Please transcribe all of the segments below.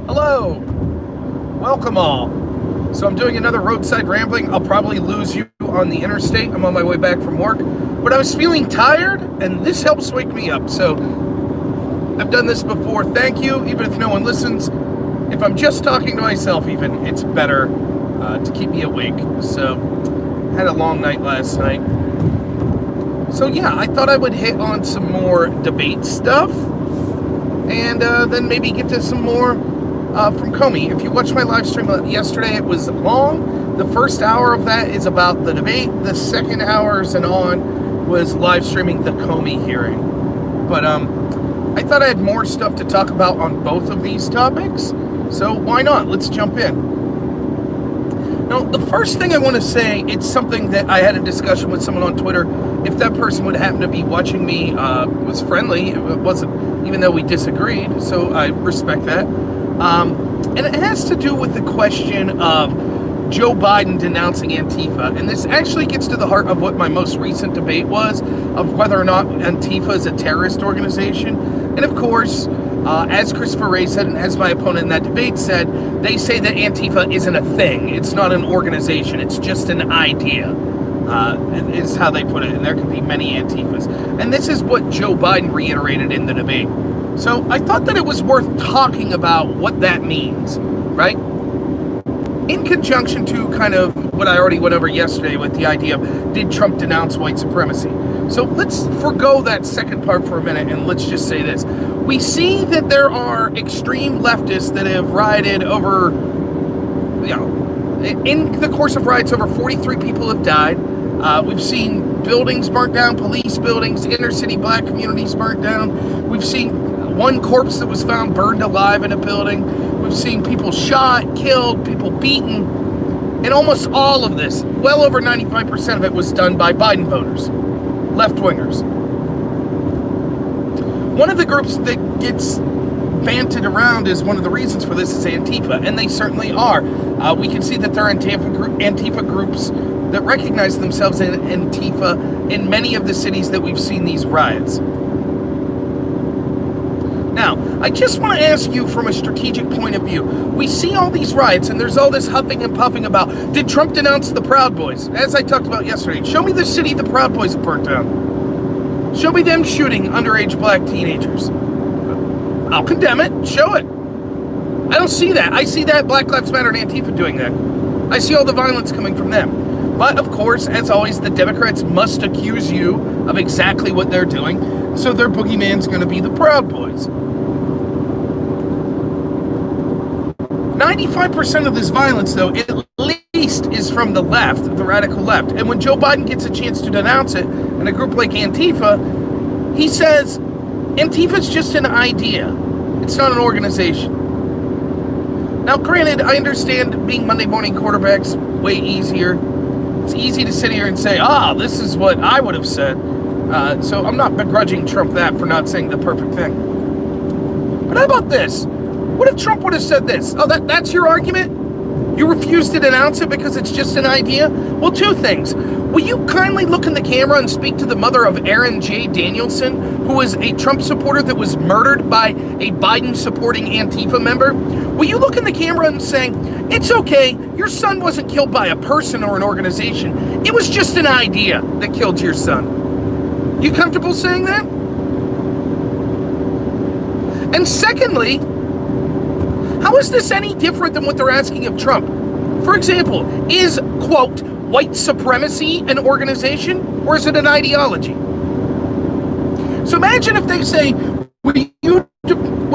Hello, welcome all. So I'm doing another roadside rambling. I'll probably lose you on the interstate. I'm on my way back from work, but I was feeling tired and this helps wake me up. So I've done this before. Thank you, even if no one listens. If I'm just talking to myself even, it's better to keep me awake. So had a long night last night. So yeah, I thought I would hit on some more debate stuff and then maybe get to some more from Comey. If you watched my live stream yesterday, it was long. The first hour of that is about the debate. The second hours and on was live streaming the Comey hearing. But I thought I had more stuff to talk about on both of these topics. So why not? Let's jump in. Now, the first thing I want to say, it's something that I had a discussion with someone on Twitter. If that person would happen to be watching me, it was friendly. It wasn't, even though we disagreed. So I respect that. And it has to do with the question of Joe Biden denouncing Antifa. And this actually gets to the heart of what my most recent debate was, of whether or not Antifa is a terrorist organization. And of course, as Christopher Wray said, and as my opponent in that debate said, they say that Antifa isn't a thing. It's not an organization. It's just an idea, is how they put it. And there could be many Antifas. And this is what Joe Biden reiterated in the debate. So I thought that it was worth talking about what that means, right? In conjunction to kind of what I already went over yesterday with the idea of, did Trump denounce white supremacy? So let's forgo that second part for a minute and let's just say this. We see that there are extreme leftists that have rioted over, in the course of riots, over 43 people have died. We've seen buildings burnt down, police buildings, inner city black communities burnt down. We've seen one corpse that was found burned alive in a building. We've seen people shot, killed, people beaten. And almost all of this, well over 95% of it, was done by Biden voters, left-wingers. One of the groups that gets banted around is one of the reasons for this is Antifa, and they certainly are. We can see that there are Antifa groups that recognize themselves in Antifa in many of the cities that we've seen these riots. Now, I just want to ask you from a strategic point of view. We see all these riots and there's all this huffing and puffing about, did Trump denounce the Proud Boys? As I talked about yesterday, show me the city the Proud Boys have burnt down. Show me them shooting underage black teenagers. I'll condemn it. Show it. I don't see that. I see that Black Lives Matter and Antifa doing that. I see all the violence coming from them. But, of course, as always, the Democrats must accuse you of exactly what they're doing. So their boogeyman's going to be the Proud Boys. 95% of this violence, though, at least is from the left, the radical left. And when Joe Biden gets a chance to denounce it, and a group like Antifa, he says, Antifa's just an idea. It's not an organization. Now, granted, I understand being Monday morning quarterbacks way easier. It's easy to sit here and say, this is what I would have said. So I'm not begrudging Trump that for not saying the perfect thing. But how about this? What if Trump would have said this? Oh, that's your argument? You refuse to denounce it because it's just an idea? Well, two things. Will you kindly look in the camera and speak to the mother of Aaron J. Danielson, who was a Trump supporter that was murdered by a Biden-supporting Antifa member? Will you look in the camera and say, it's okay, your son wasn't killed by a person or an organization. It was just an idea that killed your son. You comfortable saying that? And secondly, how is this any different than what they're asking of Trump? For example, is, quote, white supremacy an organization, or is it an ideology? So imagine if they say, will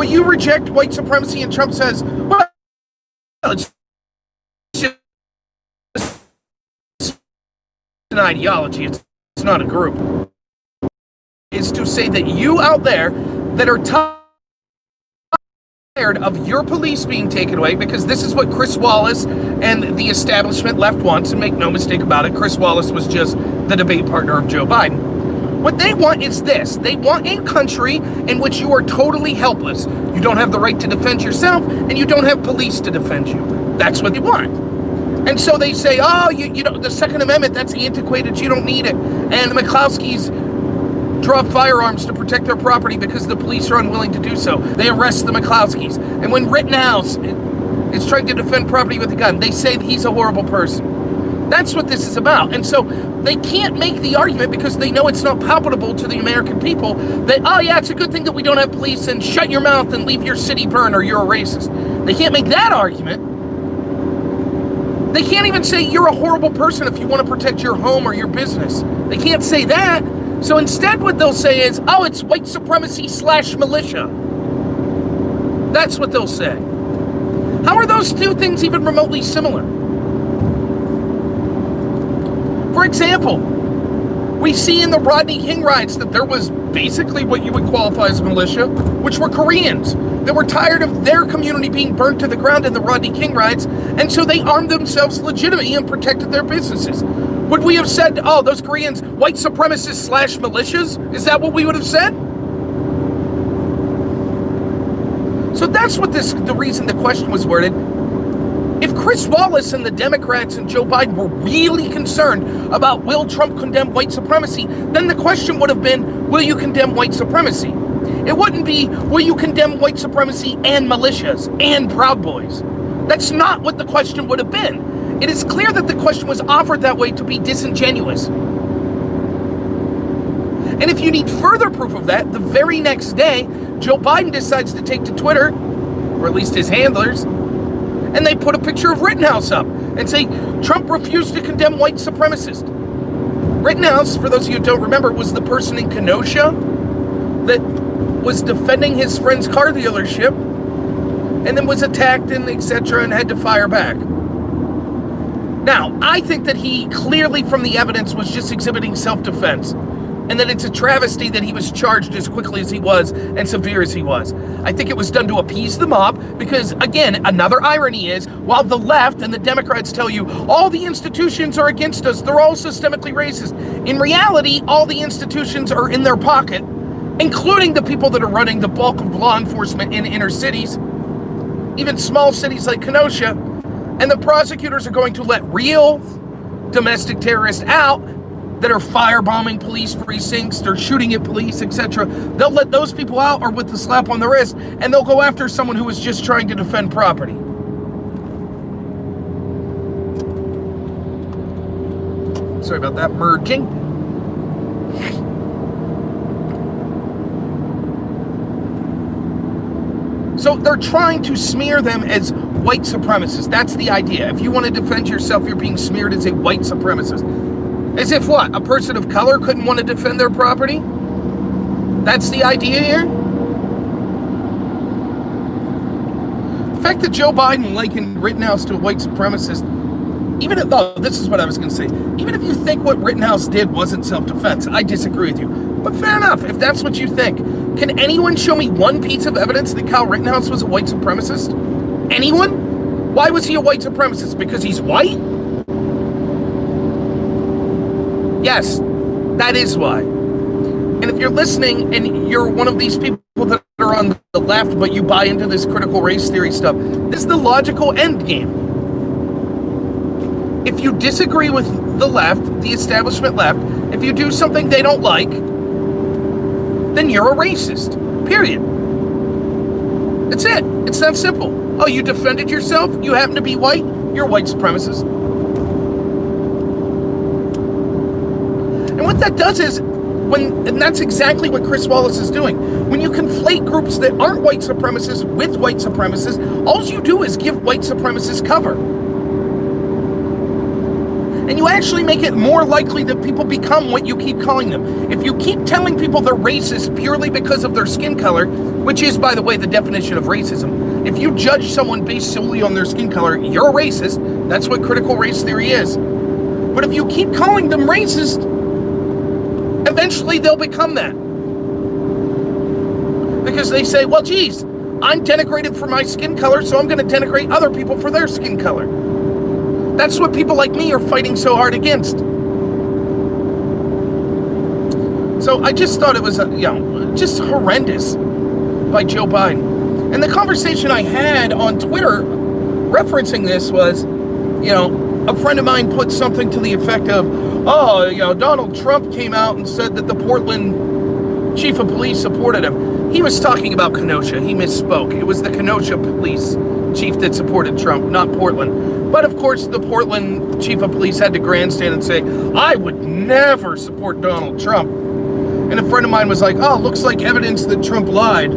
you reject white supremacy, and Trump says, well, it's just an ideology, it's not a group. Is to say that you out there that are tired of your police being taken away, because this is what Chris Wallace and the establishment left wants, and make no mistake about it, Chris Wallace was just the debate partner of Joe Biden. What they want is this. They want a country in which you are totally helpless. You don't have the right to defend yourself, and you don't have police to defend you. That's what they want. And so they say, you know, the Second Amendment, that's antiquated, you don't need it. And the McCloskeys draw firearms to protect their property because the police are unwilling to do so. They arrest the McCloskeys. And when Rittenhouse is trying to defend property with a gun, they say that he's a horrible person. That's what this is about. And so they can't make the argument because they know it's not palatable to the American people that, oh yeah, it's a good thing that we don't have police and shut your mouth and leave your city burn or you're a racist. They can't make that argument. They can't even say you're a horrible person if you want to protect your home or your business. They can't say that. So instead what they'll say is, oh, it's white supremacy / militia. That's what they'll say. How are those two things even remotely similar? For example, we see in the Rodney King riots that there was basically what you would qualify as militia, which were Koreans that were tired of their community being burnt to the ground in the Rodney King riots, and so they armed themselves legitimately and protected their businesses. Would we have said, oh, those Koreans, white supremacists / militias? Is that what we would have said? So that's what the reason the question was worded. If Chris Wallace and the Democrats and Joe Biden were really concerned about will Trump condemn white supremacy, then the question would have been, will you condemn white supremacy? It wouldn't be, will you condemn white supremacy and militias and Proud Boys? That's not what the question would have been. It is clear that the question was offered that way to be disingenuous. And if you need further proof of that, the very next day, Joe Biden decides to take to Twitter, or at least his handlers, and they put a picture of Rittenhouse up and say, Trump refused to condemn white supremacists. Rittenhouse, for those of you who don't remember, was the person in Kenosha that was defending his friend's car dealership and then was attacked and etc. and had to fire back. Now, I think that he clearly from the evidence was just exhibiting self-defense, and that it's a travesty that he was charged as quickly as he was and severe as he was. I think it was done to appease the mob because, again, another irony is, while the left and the Democrats tell you all the institutions are against us, they're all systemically racist, in reality, all the institutions are in their pocket, including the people that are running the bulk of law enforcement in inner cities, even small cities like Kenosha, and the prosecutors are going to let real domestic terrorists out that are firebombing police precincts, they're shooting at police, etc. They'll let those people out or with the slap on the wrist, and they'll go after someone who is just trying to defend property. Sorry about that merging. So they're trying to smear them as white supremacists. That's the idea. If you want to defend yourself, you're being smeared as a white supremacist. As if what? A person of color couldn't want to defend their property? That's the idea here? The fact that Joe Biden likened Rittenhouse to a white supremacist, this is what I was going to say. Even if you think what Rittenhouse did wasn't self-defense, I disagree with you. But fair enough, if that's what you think. Can anyone show me one piece of evidence that Kyle Rittenhouse was a white supremacist? Anyone? Why was he a white supremacist? Because he's white? Yes, that is why. And if you're listening and you're one of these people that are on the left, but you buy into this critical race theory stuff, this is the logical end game. If you disagree with the left, the establishment left, if you do something they don't like, then you're a racist. Period. That's it. It's that simple. Oh, you defended yourself? You happen to be white? You're a white supremacist. And what that does is, and that's exactly what Chris Wallace is doing. When you conflate groups that aren't white supremacists with white supremacists, all you do is give white supremacists cover. And you actually make it more likely that people become what you keep calling them. If you keep telling people they're racist purely because of their skin color, which is, by the way, the definition of racism. If you judge someone based solely on their skin color, you're a racist. That's what critical race theory is. But if you keep calling them racist, eventually they'll become that. Because they say, well, geez, I'm denigrated for my skin color, so I'm going to denigrate other people for their skin color. That's what people like me are fighting so hard against. So I just thought it was, just horrendous by Joe Biden. And the conversation I had on Twitter referencing this was, a friend of mine put something to the effect of, Donald Trump came out and said that the Portland chief of police supported him. He was talking about Kenosha. He misspoke. It was the Kenosha police chief that supported Trump, not Portland. But of course, the Portland chief of police had to grandstand and say, I would never support Donald Trump. And a friend of mine was like, oh, looks like evidence that Trump lied.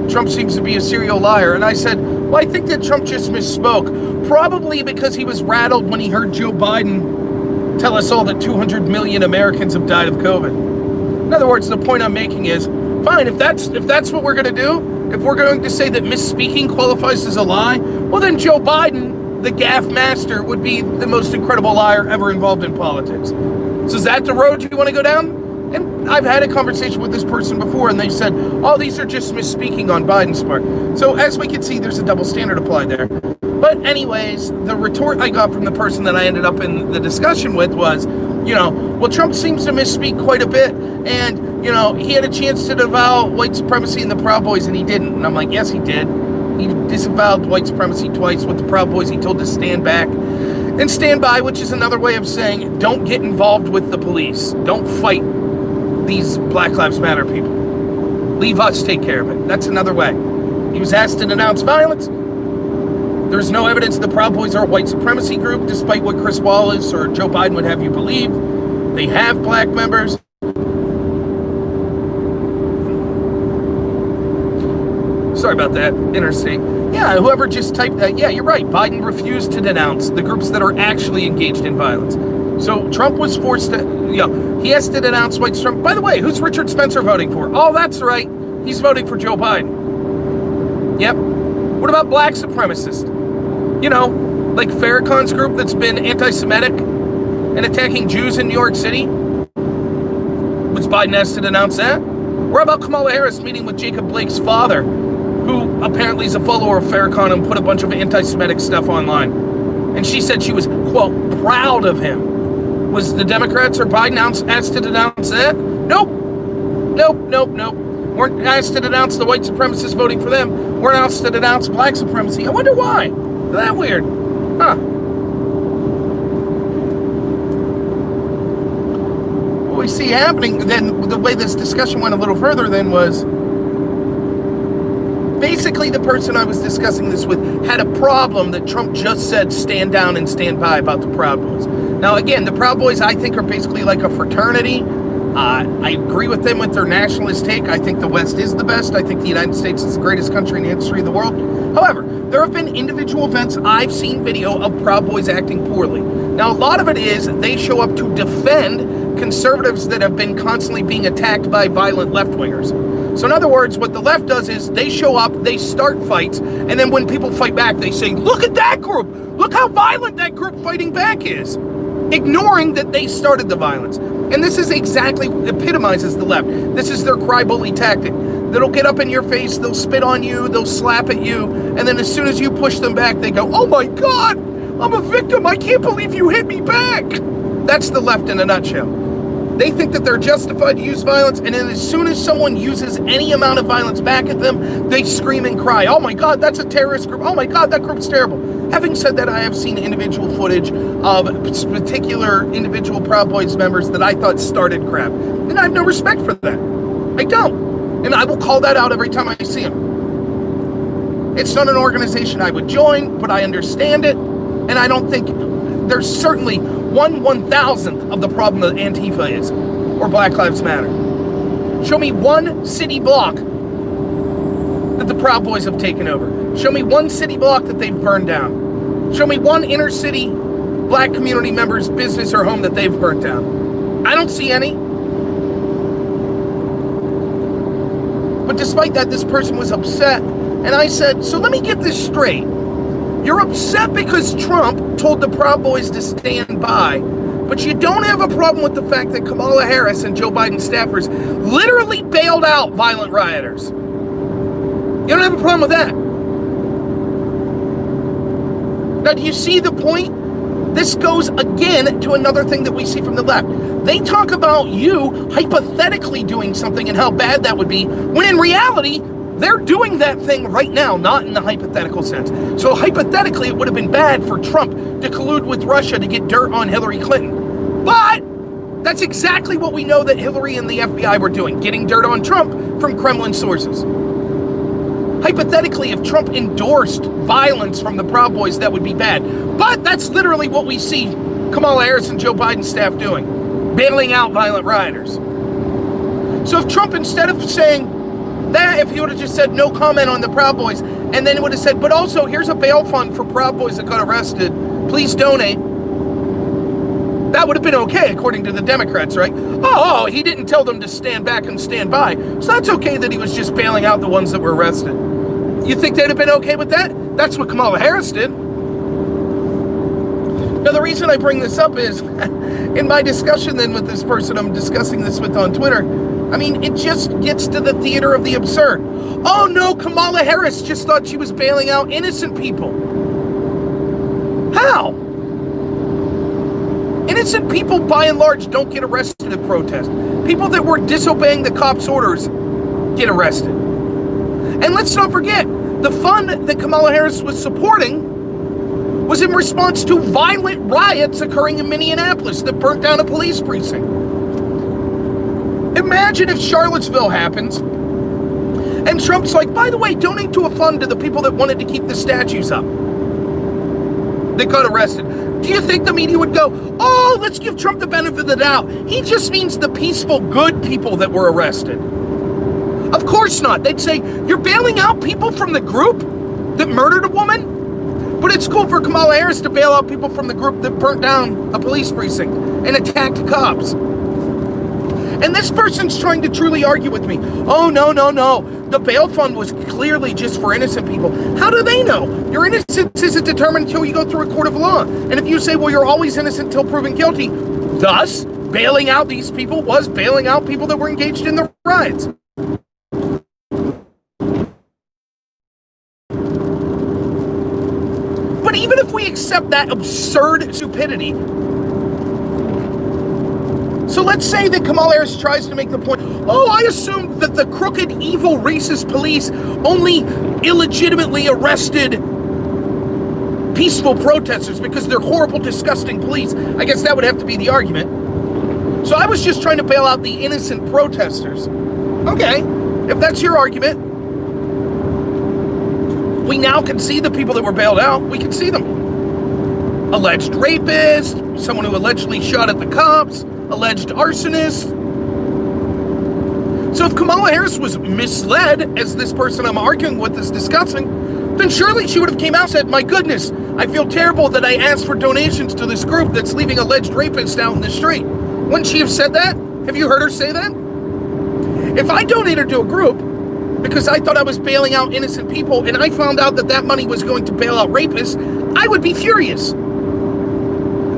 Trump seems to be a serial liar. And I said, well, I think that Trump just misspoke. Probably because he was rattled when he heard Joe Biden tell us all that 200 million Americans have died of COVID. In other words, the point I'm making is, fine, if that's what we're going to do, if we're going to say that misspeaking qualifies as a lie, well then Joe Biden, the gaffe master, would be the most incredible liar ever involved in politics. So is that the road you want to go down? And I've had a conversation with this person before, and they said, oh, these are just misspeaking on Biden's part. So as we can see, there's a double standard applied there. But anyways, the retort I got from the person that I ended up in the discussion with was, well, Trump seems to misspeak quite a bit, and, he had a chance to disavow white supremacy and the Proud Boys, and he didn't. And I'm like, yes, he did. He disavowed white supremacy twice with the Proud Boys. He told to stand back and stand by, which is another way of saying, don't get involved with the police. Don't fight these Black Lives Matter people. Leave us take care of it. That's another way. He was asked to denounce violence. There's no evidence the Proud Boys are a white supremacy group, despite what Chris Wallace or Joe Biden would have you believe. They have black members. Sorry about that, interstate. Yeah, whoever just typed that, yeah, you're right. Biden refused to denounce the groups that are actually engaged in violence. So Trump was forced to, he has to denounce white Trump. By the way, who's Richard Spencer voting for? Oh, that's right. He's voting for Joe Biden. Yep. What about black supremacists? Like Farrakhan's group that's been anti-Semitic and attacking Jews in New York City? Was Biden asked to denounce that? Or about Kamala Harris meeting with Jacob Blake's father, who apparently is a follower of Farrakhan and put a bunch of anti-Semitic stuff online? And she said she was, quote, proud of him. Was the Democrats or Biden asked to denounce that? Nope. Weren't asked to denounce the white supremacists voting for them. Weren't asked to denounce black supremacy. I wonder why. Isn't that weird? Huh. What we see happening then, the way this discussion went a little further then was, basically the person I was discussing this with had a problem that Trump just said stand down and stand by about the Proud Boys. Now again, the Proud Boys I think are basically like a fraternity. I agree with them with their nationalist take. I think the West is the best. I think the United States is the greatest country in the history of the world. However, there have been individual events I've seen video of Proud Boys acting poorly. Now a lot of it is they show up to defend conservatives that have been constantly being attacked by violent left-wingers. So in other words, what the left does is they show up, they start fights, and then when people fight back, they say, look at that group! Look how violent that group fighting back is! Ignoring that they started the violence. And this is exactly, epitomizes the left. This is their cry bully tactic. They'll get up in your face, they'll spit on you, they'll slap at you, and then as soon as you push them back, they go, oh my God, I'm a victim, I can't believe you hit me back! That's the left in a nutshell. They think that they're justified to use violence, and then as soon as someone uses any amount of violence back at them, they scream and cry, oh my God, that's a terrorist group, oh my God, that group's terrible. Having said that, I have seen individual footage of particular individual Proud Boys members that I thought started crap, and I have no respect for that. I don't, and I will call that out every time I see them. It's not an organization I would join, but I understand it, and I don't think there's certainly 1/1000th of the problem that Antifa is, or Black Lives Matter. Show me one city block that the Proud Boys have taken over. Show me one city block that they've burned down. Show me one inner city black community member's business or home that they've burnt down. I don't see any. But despite that, this person was upset, and I said, so let me get this straight. You're upset because Trump told the Proud Boys to stand by, but you don't have a problem with the fact that Kamala Harris and Joe Biden staffers literally bailed out violent rioters. You don't have a problem with that. Now, do you see the point? This goes again to another thing that we see from the left. They talk about you hypothetically doing something and how bad that would be, when in reality, they're doing that thing right now, not in the hypothetical sense. So hypothetically, it would have been bad for Trump to collude with Russia to get dirt on Hillary Clinton. But That's exactly what we know that Hillary and the FBI were doing, getting dirt on Trump from Kremlin sources. Hypothetically, if Trump endorsed violence from the Proud Boys, that would be bad. But that's literally what we see Kamala Harris and Joe Biden's staff doing, bailing out violent rioters. So if Trump, instead of saying that, if he would have just said no comment on the Proud Boys, and then he would have said, but also here's a bail fund for Proud Boys that got arrested, please donate, that would have been okay, according to the Democrats, right? Oh, he didn't tell them to stand back and stand by, so that's okay that he was just bailing out the ones that were arrested. You think they'd have been okay with that? That's what Kamala Harris did. Now, the reason I bring this up is, in my discussion then with this person I'm discussing this with on Twitter, I mean, it just gets to the theater of the absurd. Oh no, Kamala Harris just thought she was bailing out innocent people. How? Innocent people, by and large, don't get arrested at protest. People that were disobeying the cops' orders get arrested. And let's not forget, the fund that Kamala Harris was supporting was in response to violent riots occurring in Minneapolis that burnt down a police precinct. Imagine if Charlottesville happens, and Trump's like, by the way, donate to a fund to the people that wanted to keep the statues up that got arrested. Do you think the media would go, oh, let's give Trump the benefit of the doubt? He just means the peaceful, good people that were arrested. Of course not. They'd say, you're bailing out people from the group that murdered a woman? But it's cool for Kamala Harris to bail out people from the group that burnt down a police precinct and attacked cops. And this person's trying to truly argue with me. Oh, no. The bail fund was clearly just for innocent people. How do they know? Your innocence isn't determined until you go through a court of law. And if you say, well, you're always innocent until proven guilty, thus, bailing out these people was bailing out people that were engaged in the riots. But even if we accept that absurd stupidity, so let's say that Kamala Harris tries to make the point, oh, I assumed that the crooked, evil, racist police only illegitimately arrested peaceful protesters because they're horrible, disgusting police. I guess that would have to be the argument. So I was just trying to bail out the innocent protesters. Okay, if that's your argument, we now can see the people that were bailed out. We can see them. Alleged rapist, someone who allegedly shot at the cops, alleged arsonist. So if Kamala Harris was misled, as this person I'm arguing with is discussing, then surely she would have came out and said, my goodness, I feel terrible that I asked for donations to this group that's leaving alleged rapists out in the street. Wouldn't she have said that? Have you heard her say that? If I donated to a group because I thought I was bailing out innocent people and I found out that that money was going to bail out rapists, I would be furious.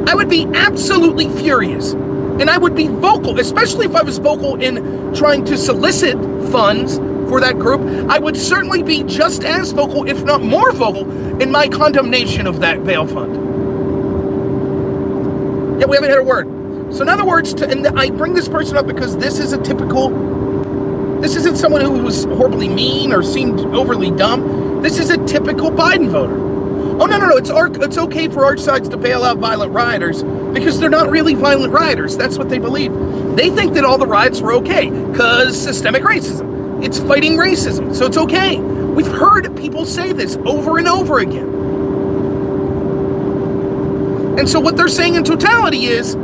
I would be absolutely furious. And I would be vocal, especially if I was vocal in trying to solicit funds for that group. I would certainly be just as vocal, if not more vocal, in my condemnation of that bail fund. Yeah, we haven't had a word. So in other words, and I bring this person up because this isn't someone who was horribly mean or seemed overly dumb. This is a typical Biden voter. Oh, no, it's okay for our sides to bail out violent rioters because they're not really violent rioters. That's what they believe. They think that all the riots were okay because systemic racism. It's fighting racism, so it's okay. We've heard people say this over and over again. And so what they're saying in totality is,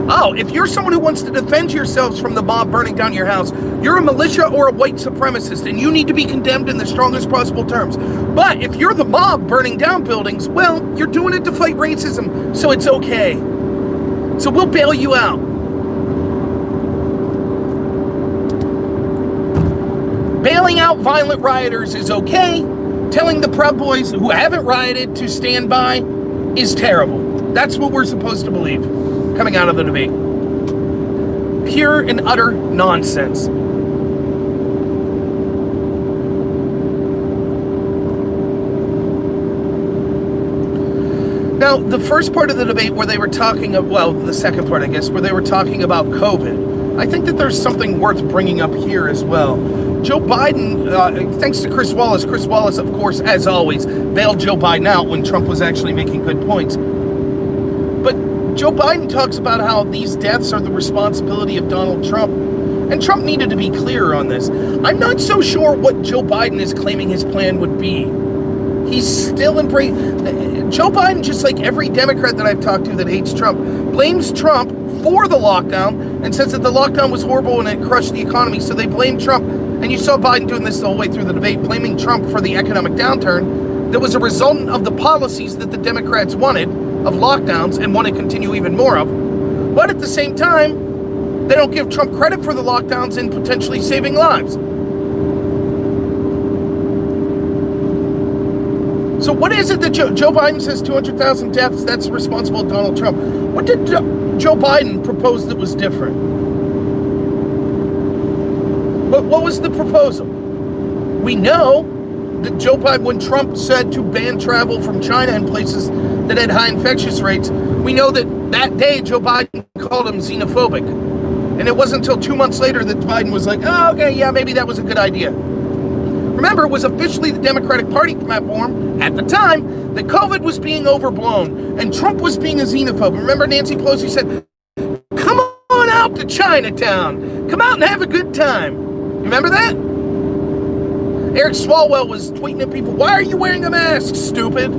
oh, if you're someone who wants to defend yourselves from the mob burning down your house, you're a militia or a white supremacist, and you need to be condemned in the strongest possible terms. But if you're the mob burning down buildings, well, you're doing it to fight racism, so it's okay. So we'll bail you out. Bailing out violent rioters is okay. Telling the Proud Boys who haven't rioted to stand by is terrible. That's what we're supposed to believe coming out of the debate. Pure and utter nonsense. Now, the first part of the debate where they were talking of, well, the second part, I guess, where they were talking about COVID, I think that there's something worth bringing up here as well. Joe Biden, thanks to Chris Wallace, of course, as always, bailed Joe Biden out when Trump was actually making good points. But Joe Biden talks about how these deaths are the responsibility of Donald Trump. And Trump needed to be clearer on this. I'm not so sure what Joe Biden is claiming his plan would be. He's still embracing... Joe Biden, just like every Democrat that I've talked to that hates Trump, blames Trump for the lockdown and says that the lockdown was horrible and it crushed the economy, so they blame Trump. And you saw Biden doing this the whole way through the debate, blaming Trump for the economic downturn that was a result of the policies that the Democrats wanted, of lockdowns, and want to continue even more of. But at the same time, they don't give Trump credit for the lockdowns and potentially saving lives. So what is it that Joe Biden says 200,000 deaths, that's responsible of Donald Trump? What did Joe Biden propose that was different? What was the proposal? We know that Joe Biden, when Trump said to ban travel from China and places that had high infectious rates, we know that day Joe Biden called him xenophobic. And it wasn't until 2 months later that Biden was like, oh, okay, yeah, maybe that was a good idea. Remember, it was officially the Democratic Party platform at the time that COVID was being overblown and Trump was being a xenophobe. Remember, Nancy Pelosi said, come on out to Chinatown. Come out and have a good time. Remember that? Eric Swalwell was tweeting at people, why are you wearing a mask, stupid?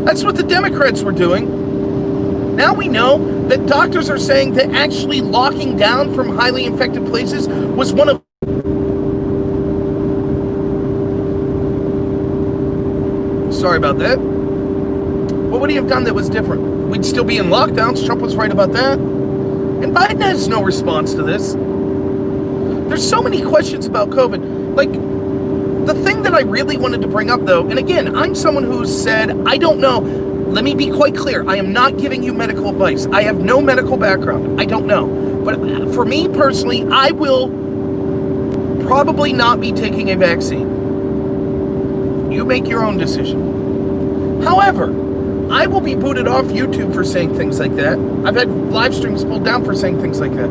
That's what the Democrats were doing. Now we know that doctors are saying that actually locking down from highly infected places was one of... Sorry about that. What would he have done that was different? We'd still be in lockdowns. Trump was right about that. And Biden has no response to this. There's so many questions about COVID. Like, the thing that I really wanted to bring up, though, and again, I'm someone who said, I don't know. Let me be quite clear. I am not giving you medical advice. I have no medical background. I don't know. But for me personally, I will probably not be taking a vaccine. You make your own decision. However, I will be booted off YouTube for saying things like that. I've had live streams pulled down for saying things like that.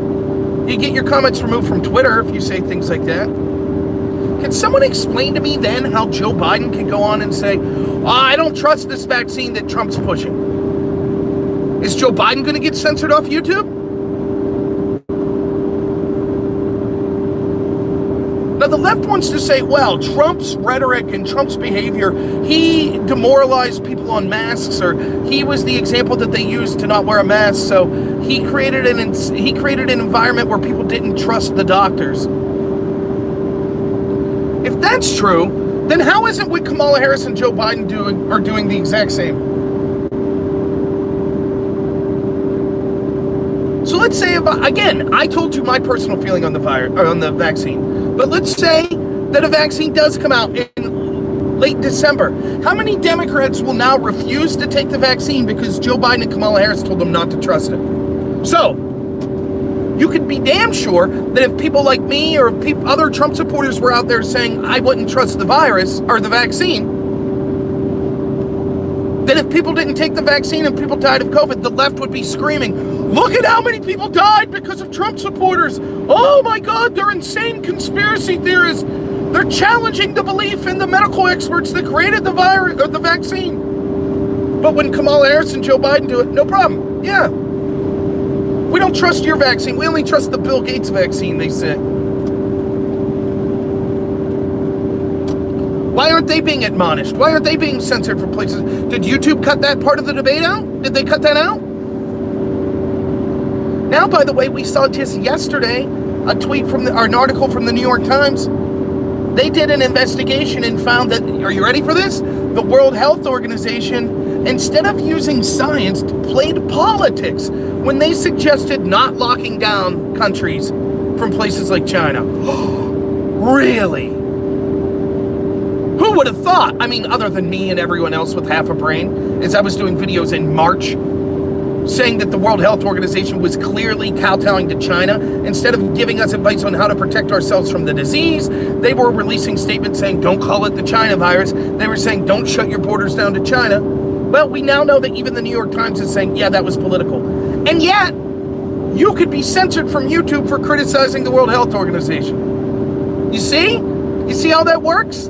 You get your comments removed from Twitter if you say things like that. Can someone explain to me then how Joe Biden can go on and say, oh, I don't trust this vaccine that Trump's pushing? Is Joe Biden going to get censored off YouTube? Now, the left wants to say, well, Trump's rhetoric and Trump's behavior, he demoralized people on masks, or he was the example that they used to not wear a mask, so he created an environment where people didn't trust the doctors. If that's true, then how isn't what Kamala Harris and Joe Biden doing the exact same? So let's say, again, I told you my personal feeling on the vaccine, but let's say that a vaccine does come out in late December. How many Democrats will now refuse to take the vaccine because Joe Biden and Kamala Harris told them not to trust it? So, you could be damn sure that if people like me or other Trump supporters were out there saying, I wouldn't trust the virus or the vaccine, that if people didn't take the vaccine and people died of COVID, the left would be screaming, look at how many people died because of Trump supporters. Oh my God, they're insane conspiracy theorists. They're challenging the belief in the medical experts that created the virus or the vaccine. But when Kamala Harris and Joe Biden do it, no problem. Yeah. We don't trust your vaccine. We only trust the Bill Gates vaccine, they say. Why aren't they being admonished? Why aren't they being censored from places? Did YouTube cut that part of the debate out? Did they cut that out? Now, by the way, we saw just yesterday a tweet from an article from the New York Times. They did an investigation and found that, are you ready for this? The World Health Organization, instead of using science, played politics when they suggested not locking down countries from places like China. Really? Who would have thought? I mean, other than me and everyone else with half a brain, as I was doing videos in March saying that the World Health Organization was clearly kowtowing to China. Instead of giving us advice on how to protect ourselves from the disease, they were releasing statements saying, don't call it the China virus. They were saying, don't shut your borders down to China. Well, we now know that even the New York Times is saying, yeah, that was political. And yet, you could be censored from YouTube for criticizing the World Health Organization. You see? You see how that works?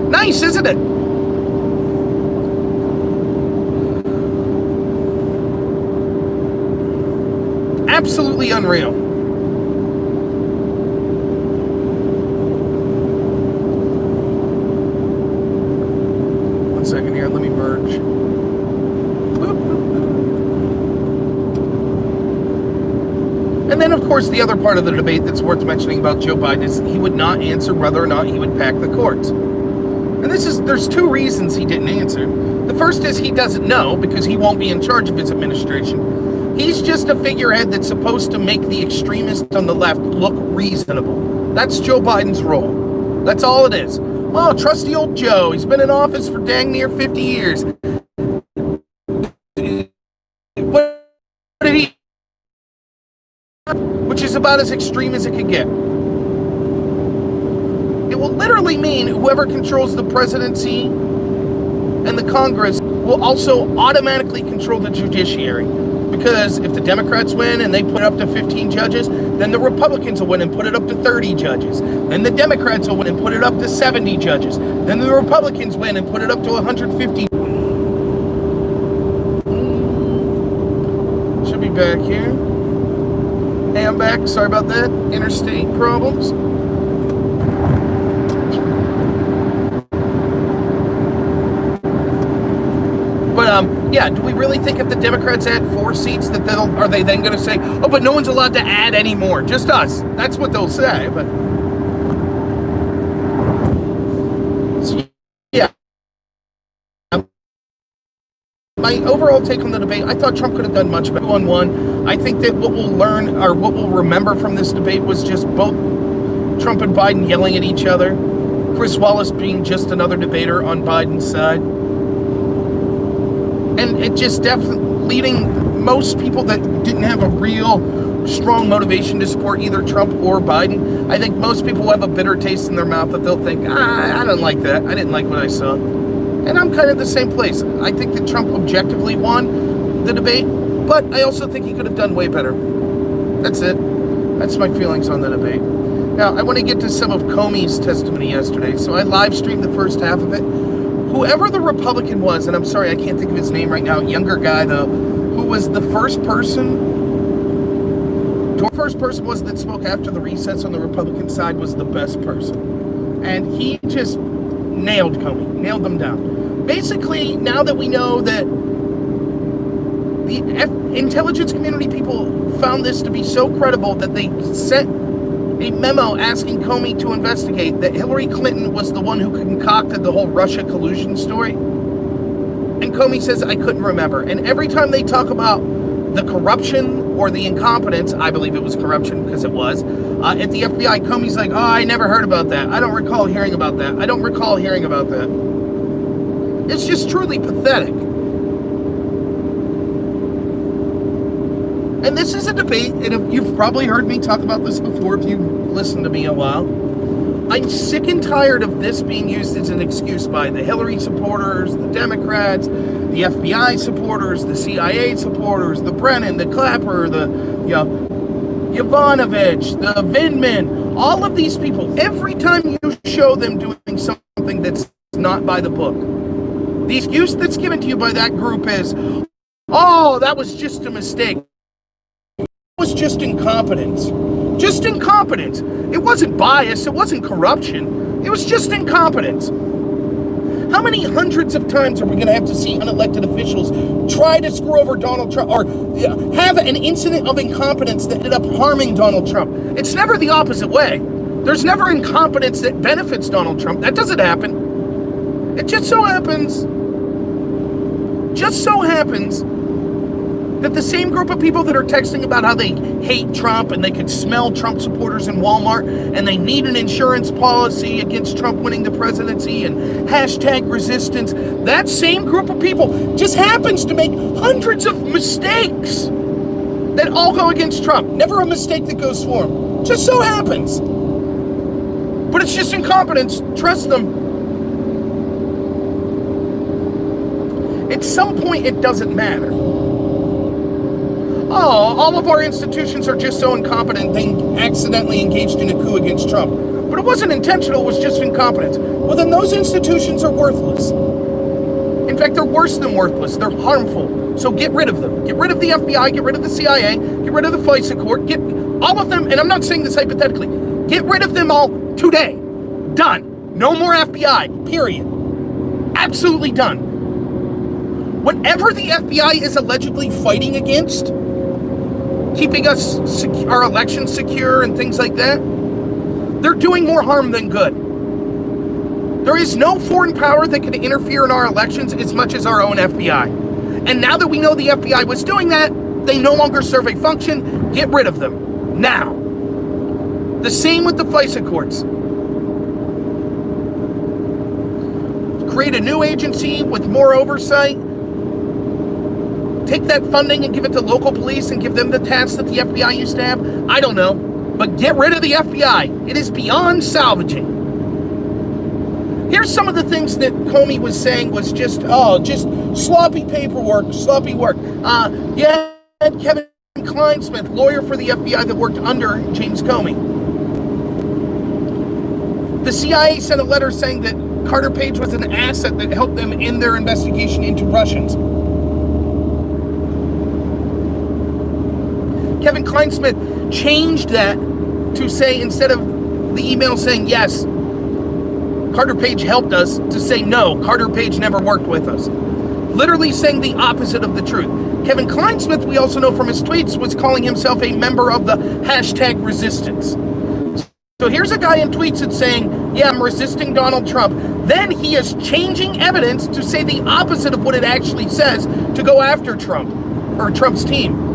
Nice, isn't it? absolutely unreal. One second here, let me merge. And then, of course, the other part of the debate that's worth mentioning about Joe Biden is he would not answer whether or not he would pack the courts. And there's two reasons he didn't answer. The first is he doesn't know because he won't be in charge of his administration. He's just a figurehead that's supposed to make the extremists on the left look reasonable. That's Joe Biden's role. That's all it is. Oh, trusty old Joe. He's been in office for dang near 50 years. What did he... Which is about as extreme as it could get. It will literally mean whoever controls the presidency and the Congress will also automatically control the judiciary. Because if the Democrats win and they put it up to 15 judges, then the Republicans will win and put it up to 30 judges. Then the Democrats will win and put it up to 70 judges. Then the Republicans win and put it up to 150. Should be back here. Hey, I'm back. Sorry about that. Interstate problems. But, yeah, do we really think if the Democrats add 4 seats that are they then going to say, oh, but no one's allowed to add any more? Just us. That's what they'll say. But, so, yeah. My overall take on the debate, I thought Trump could have done much better. 2-on-1. I think that what we'll learn, or what we'll remember from this debate was just both Trump and Biden yelling at each other. Chris Wallace being just another debater on Biden's side. And it just definitely leading most people that didn't have a real strong motivation to support either Trump or Biden. I think most people have a bitter taste in their mouth that they'll think, I don't like that. I didn't like what I saw. And I'm kind of the same place. I think that Trump objectively won the debate, but I also think he could have done way better. That's it. That's my feelings on the debate. Now, I want to get to some of Comey's testimony yesterday. So I live streamed the first half of it. Whoever the Republican was, and I'm sorry, I can't think of his name right now, younger guy though, who was the first person was that spoke after the recess on the Republican side was the best person. And he just nailed Comey, nailed them down. Basically, now that we know that the intelligence community people found this to be so credible that they sent a memo asking Comey to investigate that Hillary Clinton was the one who concocted the whole Russia collusion story. And Comey says, I couldn't remember. And every time they talk about the corruption or the incompetence, I believe it was corruption because it was, at the FBI, Comey's like, oh, I never heard about that. I don't recall hearing about that. I don't recall hearing about that. It's just truly pathetic. And this is a debate, and you've probably heard me talk about this before if you've listened to me a while. I'm sick and tired of this being used as an excuse by the Hillary supporters, the Democrats, the FBI supporters, the CIA supporters, the Brennan, the Clapper, the Yovanovitch, the Vindman, all of these people. Every time you show them doing something that's not by the book, the excuse that's given to you by that group is, oh, that was just a mistake. Was just incompetence. Just incompetence. It wasn't bias. It wasn't corruption. It was just incompetence. How many hundreds of times are we going to have to see unelected officials try to screw over Donald Trump or have an incident of incompetence that ended up harming Donald Trump? It's never the opposite way. There's never incompetence that benefits Donald Trump. That doesn't happen. It just so happens that the same group of people that are texting about how they hate Trump and they could smell Trump supporters in Walmart and they need an insurance policy against Trump winning the presidency and hashtag resistance, that same group of people just happens to make hundreds of mistakes that all go against Trump. Never a mistake that goes for him. Just so happens. But it's just incompetence. Trust them. At some point, it doesn't matter. Oh, all of our institutions are just so incompetent they accidentally engaged in a coup against Trump. But it wasn't intentional, it was just incompetence. Well, then those institutions are worthless. In fact, they're worse than worthless. They're harmful. So get rid of them. Get rid of the FBI, get rid of the CIA, get rid of the FISA court, get all of them, and I'm not saying this hypothetically, get rid of them all today. Done. No more FBI, period. Absolutely done. Whatever the FBI is allegedly fighting against, keeping us our elections secure and things like that, they're doing more harm than good. There is no foreign power that can interfere in our elections as much as our own FBI. And now that we know the FBI was doing that, they no longer serve a function. Get rid of them. Now. The same with the FISA courts. Create a new agency with more oversight. Take that funding and give it to local police and give them the tasks that the FBI used to have. I don't know. But get rid of the FBI. It is beyond salvaging. Here's some of the things that Comey was saying was just sloppy paperwork, sloppy work. Yeah, Kevin Kleinsmith, lawyer for the FBI that worked under James Comey. The CIA sent a letter saying that Carter Page was an asset that helped them in their investigation into Russians. Kevin Kleinsmith changed that to say, instead of the email saying yes, Carter Page helped us, to say no, Carter Page never worked with us. Literally saying the opposite of the truth. Kevin Kleinsmith, we also know from his tweets, was calling himself a member of the hashtag resistance. So here's a guy in tweets that's saying, yeah, I'm resisting Donald Trump. Then he is changing evidence to say the opposite of what it actually says to go after Trump, or Trump's team.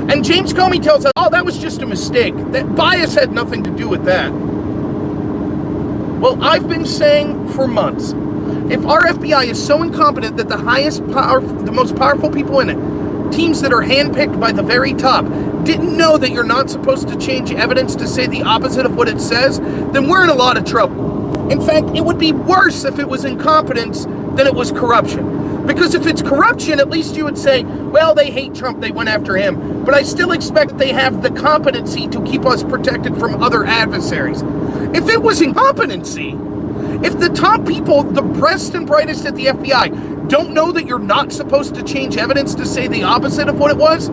And James Comey tells us, oh, that was just a mistake. That bias had nothing to do with that. Well, I've been saying for months, if our FBI is so incompetent that the highest power, the most powerful people in it, teams that are handpicked by the very top, didn't know that you're not supposed to change evidence to say the opposite of what it says, then we're in a lot of trouble. In fact, it would be worse if it was incompetence than it was corruption. Because if it's corruption, at least you would say, well, they hate Trump, they went after him. But I still expect that they have the competency to keep us protected from other adversaries. If it was incompetency, if the top people, the best and brightest at the FBI, don't know that you're not supposed to change evidence to say the opposite of what it was,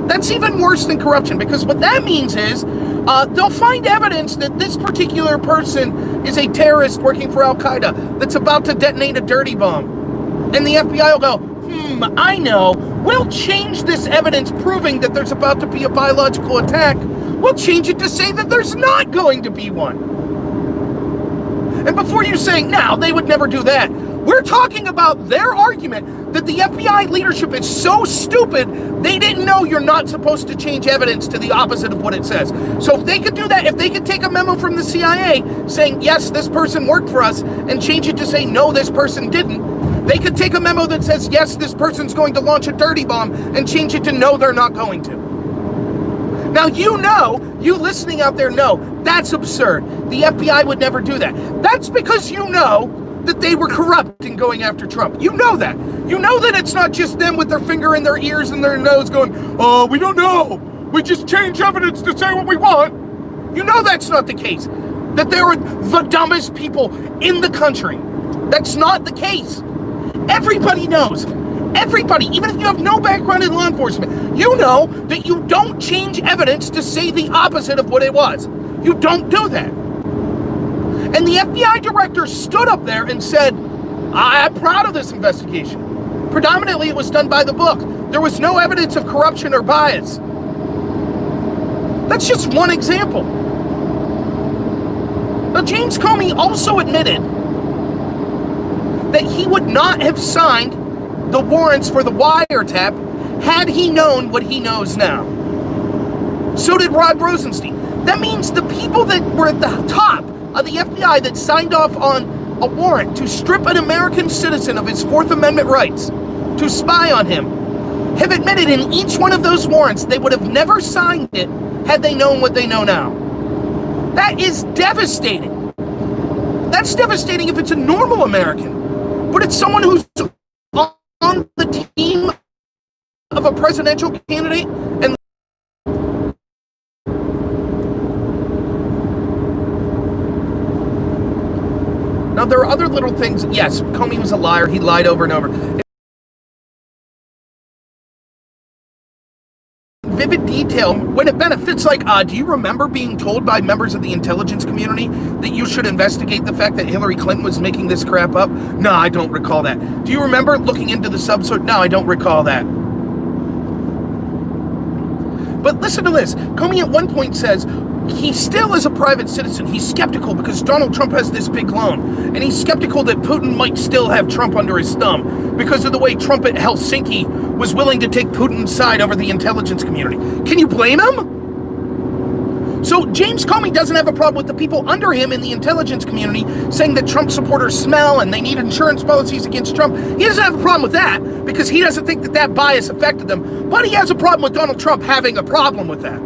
that's even worse than corruption, because what that means is they'll find evidence that this particular person is a terrorist working for Al-Qaeda that's about to detonate a dirty bomb. And the FBI will go, I know, we'll change this evidence proving that there's about to be a biological attack. We'll change it to say that there's not going to be one. And before you say, no, they would never do that, we're talking about their argument that the FBI leadership is so stupid, they didn't know you're not supposed to change evidence to the opposite of what it says. So if they could do that, if they could take a memo from the CIA saying, yes, this person worked for us, and change it to say, no, this person didn't, they could take a memo that says, yes, this person's going to launch a dirty bomb, and change it to, no, they're not going to. Now, you listening out there know, that's absurd. The FBI would never do that. That's because you know that they were corrupt in going after Trump. You know that. You know that it's not just them with their finger in their ears and their nose going, oh, we don't know. We just change evidence to say what we want. You know that's not the case. That they were the dumbest people in the country. That's not the case. Everybody knows. Everybody, even if you have no background in law enforcement, you know that you don't change evidence to say the opposite of what it was. You don't do that. And the FBI director stood up there and said, I'm proud of this investigation. Predominantly, it was done by the book. There was no evidence of corruption or bias. That's just one example. Now, James Comey also admitted that he would not have signed the warrants for the wiretap had he known what he knows now. So did Rod Rosenstein. That means the people that were at the top of the FBI that signed off on a warrant to strip an American citizen of his Fourth Amendment rights, to spy on him, have admitted in each one of those warrants they would have never signed it had they known what they know now. That is devastating. That's devastating if it's a normal American, but it's someone who's on the team of a presidential candidate and now there are other little things. Yes, Comey was a liar. He lied over and over. Vivid detail when it benefits, like, do you remember being told by members of the intelligence community that you should investigate the fact that Hillary Clinton was making this crap up? No, I don't recall that. Do you remember looking into the subsource? No, I don't recall that. But listen to this. Comey at one point says he still is a private citizen. He's skeptical because Donald Trump has this big loan. And he's skeptical that Putin might still have Trump under his thumb because of the way Trump at Helsinki was willing to take Putin's side over the intelligence community. Can you blame him? So James Comey doesn't have a problem with the people under him in the intelligence community saying that Trump supporters smell and they need insurance policies against Trump. He doesn't have a problem with that because he doesn't think that that bias affected them. But he has a problem with Donald Trump having a problem with that.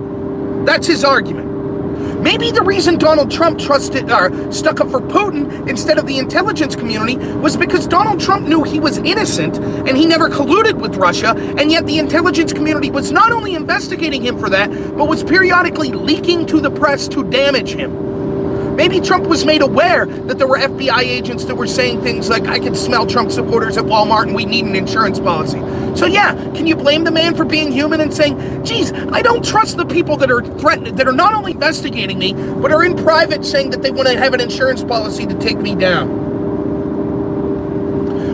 That's his argument. Maybe the reason Donald Trump stuck up for Putin instead of the intelligence community was because Donald Trump knew he was innocent and he never colluded with Russia, and yet the intelligence community was not only investigating him for that, but was periodically leaking to the press to damage him. Maybe Trump was made aware that there were FBI agents that were saying things like, I can smell Trump supporters at Walmart and we need an insurance policy. So yeah, can you blame the man for being human and saying, geez, I don't trust the people that are threatened, that are not only investigating me, but are in private saying that they want to have an insurance policy to take me down.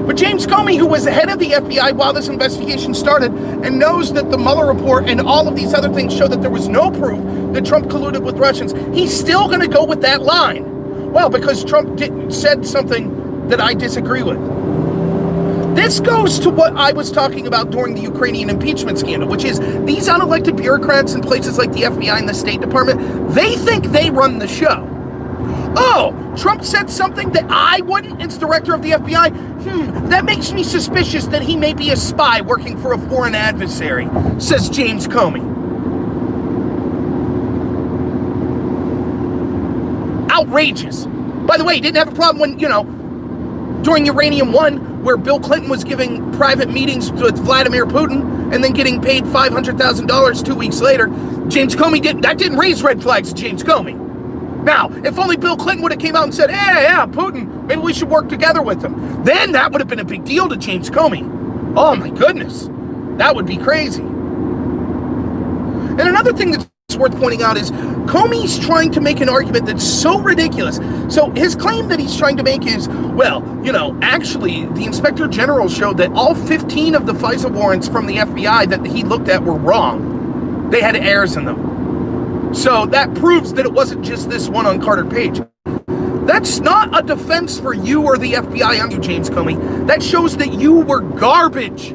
But James Comey, who was the head of the FBI while this investigation started, and knows that the Mueller report and all of these other things show that there was no proof that Trump colluded with Russians, he's still going to go with that line. Well, because Trump said something that I disagree with. This goes to what I was talking about during the Ukrainian impeachment scandal, which is these unelected bureaucrats in places like the FBI and the State Department, they think they run the show. Oh, Trump said something that I wouldn't. It's director of the FBI. That makes me suspicious that he may be a spy working for a foreign adversary, says James Comey. Outrageous. By the way, he didn't have a problem when, during Uranium One, where Bill Clinton was giving private meetings with Vladimir Putin and then getting paid $500,000 2 weeks later. James Comey didn't raise red flags to James Comey. Now, if only Bill Clinton would have came out and said, yeah, Putin, maybe we should work together with him. Then that would have been a big deal to James Comey. Oh my goodness, that would be crazy. And another thing that's worth pointing out is Comey's trying to make an argument that's so ridiculous. So his claim that he's trying to make is, well, actually the Inspector General showed that all 15 of the FISA warrants from the FBI that he looked at were wrong. They had errors in them. So that proves that it wasn't just this one on Carter Page. That's not a defense for you or the FBI on you, James Comey. That shows that you were garbage.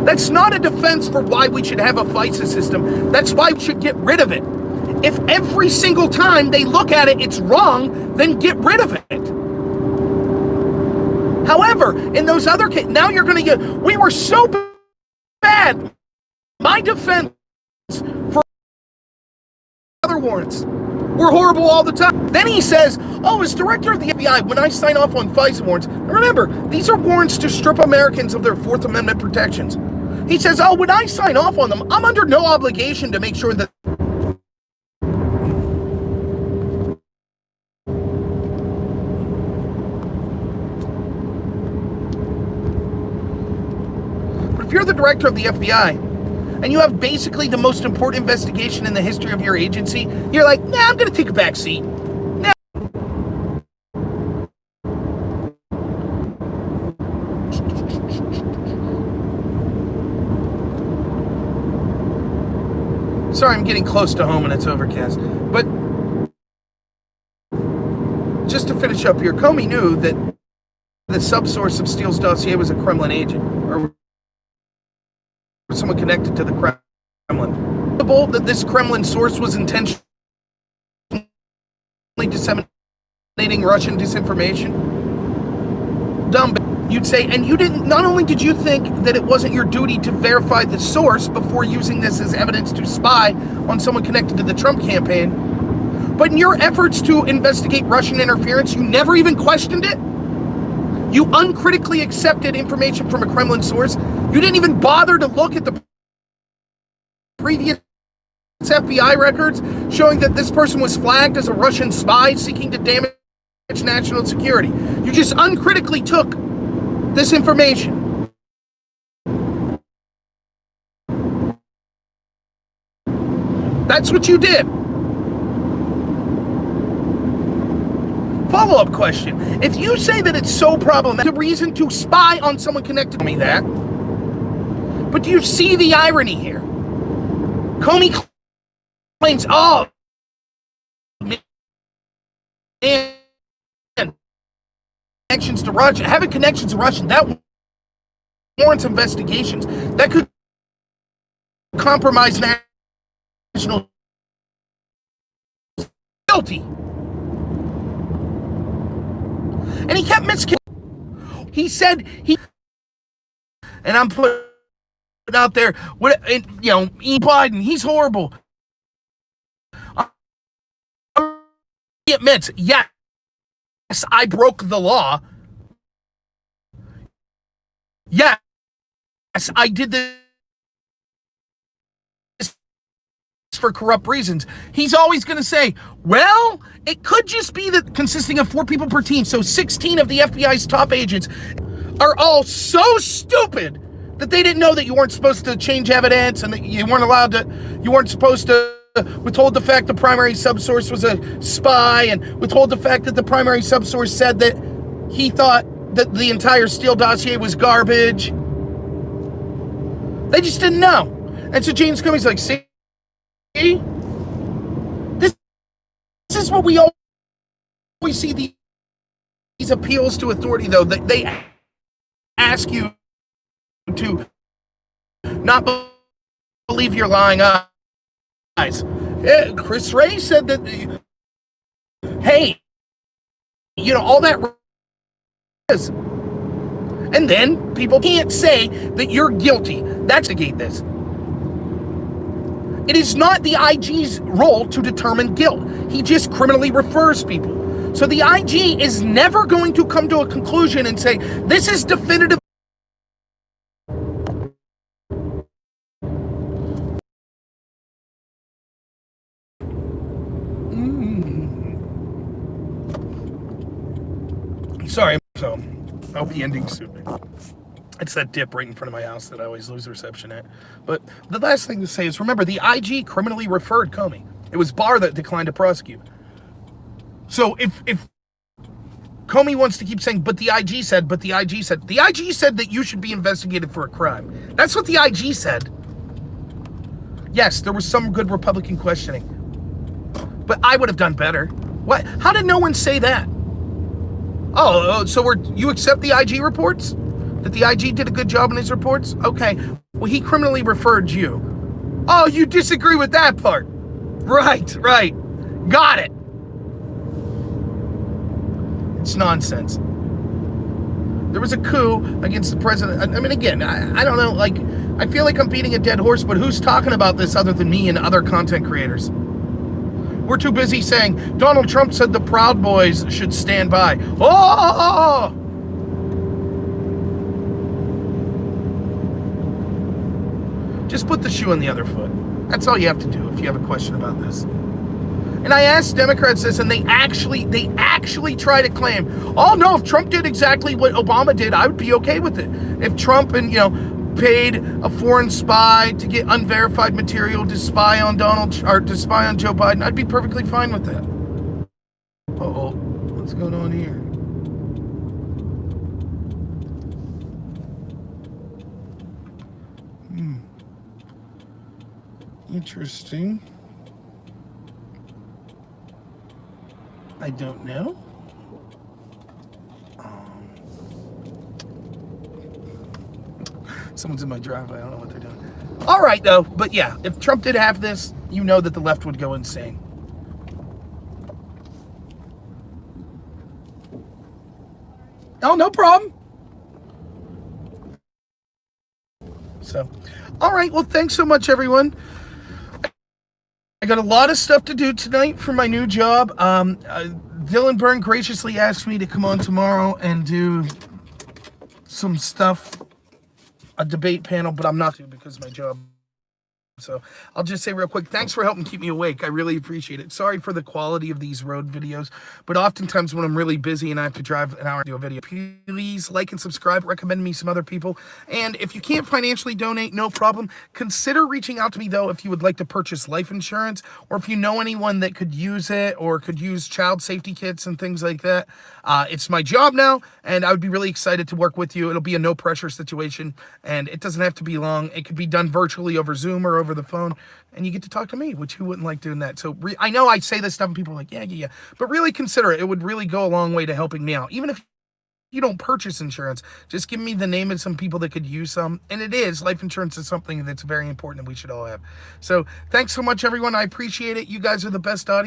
That's not a defense for why we should have a FISA system. That's why we should get rid of it. If every single time they look at it, it's wrong, then get rid of it. However, in those other cases, now you're going to get, we were so bad. My defense for other warrants were horrible all the time. Then he says, oh, as director of the FBI, when I sign off on FISA warrants, remember, these are warrants to strip Americans of their Fourth Amendment protections. He says, oh, when I sign off on them, I'm under no obligation to make sure that if you're the director of the FBI and you have basically the most important investigation in the history of your agency, you're like, nah, I'm going to take a back seat. Nah. Sorry, I'm getting close to home and it's overcast. But just to finish up here, Comey knew that the subsource of Steele's dossier was a Kremlin agent, or someone connected to the Kremlin. That this Kremlin source was intentionally disseminating Russian disinformation. Dumb. You'd say, and you didn't, not only did you think that it wasn't your duty to verify the source before using this as evidence to spy on someone connected to the Trump campaign, but in your efforts to investigate Russian interference, you never even questioned it. You uncritically accepted information from a Kremlin source. You didn't even bother to look at the previous FBI records showing that this person was flagged as a Russian spy seeking to damage national security. You just uncritically took this information. That's what you did. Follow-up question. If you say that it's so problematic, the reason to spy on someone connected to me that, but do you see the irony here? Comey claims, oh, man, connections to Russia, having connections to Russia, that warrants investigations. That could compromise national guilty. And he kept miscalculating. He said and I'm putting out there, E. Biden, he's horrible. He admits, yes, I broke the law. Yes, I did this for corrupt reasons. He's always going to say, well, it could just be that consisting of 4 people per team, so 16 of the FBI's top agents are all so stupid that they didn't know that you weren't supposed to change evidence and that you weren't supposed to withhold the fact the primary subsource was a spy and withhold the fact that the primary subsource said that he thought that the entire Steele dossier was garbage. They just didn't know. And so James Comey's like, see? This is what we always see these appeals to authority, though. They ask you to not believe your lying eyes. Chris Wray said that, hey, all that is. And then people can't say that you're guilty. That's negate this. It is not the IG's role to determine guilt. He just criminally refers people. So the IG is never going to come to a conclusion and say, this is definitive. Sorry, so I'll be ending soon. It's that dip right in front of my house that I always lose reception at. But the last thing to say is, remember, the IG criminally referred Comey. It was Barr that declined to prosecute. So if Comey wants to keep saying, but the IG said, the IG said that you should be investigated for a crime. That's what the IG said. Yes, there was some good Republican questioning. But I would have done better. What? How did no one say that? Oh, so you accept the IG reports? That the IG did a good job in his reports? Okay. Well, he criminally referred you. Oh, you disagree with that part? Right. Got it. It's nonsense. There was a coup against the president. I mean, again, I don't know, I feel like I'm beating a dead horse, but who's talking about this other than me and other content creators? We're too busy saying, Donald Trump said the Proud Boys should stand by. Oh! Just put the shoe on the other foot. That's all you have to do if you have a question about this. And I asked Democrats this, and they actually try to claim, oh no, if Trump did exactly what Obama did, I would be okay with it. If Trump paid a foreign spy to get unverified material to spy on to spy on Joe Biden, I'd be perfectly fine with that. Uh-oh, what's going on here? Interesting. I don't know. Someone's in my driveway. I don't know what they're doing. All right, though. But yeah, if Trump did have this, you know that the left would go insane. Oh, no problem. So, all right. Well, thanks so much, everyone. I got a lot of stuff to do tonight for my new job. Dylan Byrne graciously asked me to come on tomorrow and do some stuff, a debate panel, but I'm not to because my job So I'll just say real quick, thanks for helping keep me awake. I really appreciate it. Sorry for the quality of these road videos, but oftentimes when I'm really busy and I have to drive an hour to do a video, please like and subscribe, recommend me some other people. And if you can't financially donate, no problem. Consider reaching out to me though if you would like to purchase life insurance, or if you know anyone that could use it or could use child safety kits and things like that. It's my job now, and I would be really excited to work with you. It'll be a no pressure situation, and it doesn't have to be long. It could be done virtually over Zoom or over the phone, and you get to talk to me, which who wouldn't like doing that? So I know I say this stuff and people are like, yeah, but really consider it. It would really go a long way to helping me out. Even if you don't purchase insurance, just give me the name of some people that could use some. And life insurance is something that's very important and we should all have. So thanks so much, everyone. I appreciate it. You guys are the best audience.